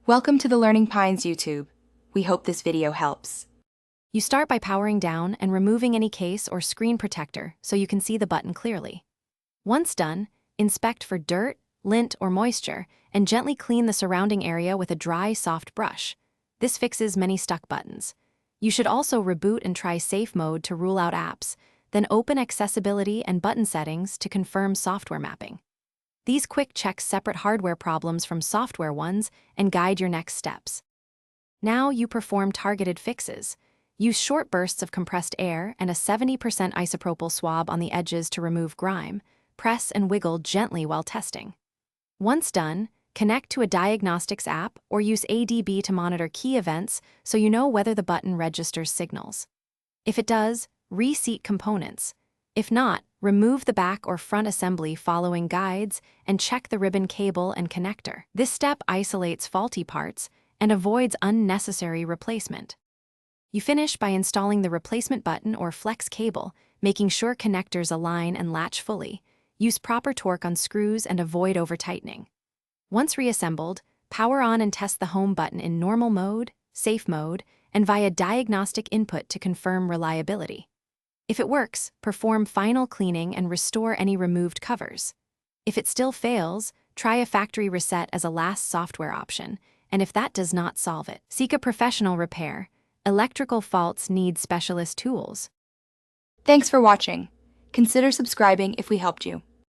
Welcome to the Learning Pines YouTube. We hope this video helps. You start by powering down and removing any case or screen protector so you can see the button clearly. Once done, inspect for dirt, lint, or moisture, and gently clean the surrounding area with a dry, soft brush. This fixes many stuck buttons. You should also reboot and try safe mode to rule out apps, then open accessibility and button settings to confirm software mapping. These quick checks separate hardware problems from software ones and guide your next steps. Now you perform targeted fixes. Use short bursts of compressed air and a 70% isopropyl swab on the edges to remove grime. Press and wiggle gently while testing. Once done, connect to a diagnostics app or use ADB to monitor key events so you know whether the button registers signals. If it does, reseat components. If not, remove the back or front assembly following guides and check the ribbon cable and connector. This step isolates faulty parts and avoids unnecessary replacement. You finish by installing the replacement button or flex cable, making sure connectors align and latch fully. Use proper torque on screws and avoid over-tightening. Once reassembled, power on and test the home button in normal mode, safe mode, and via diagnostic input to confirm reliability. If it works, perform final cleaning and restore any removed covers. If it still fails, try a factory reset as a last software option, and if that does not solve it, seek a professional repair. Electrical faults need specialist tools. Thanks for watching. Consider subscribing if we helped you.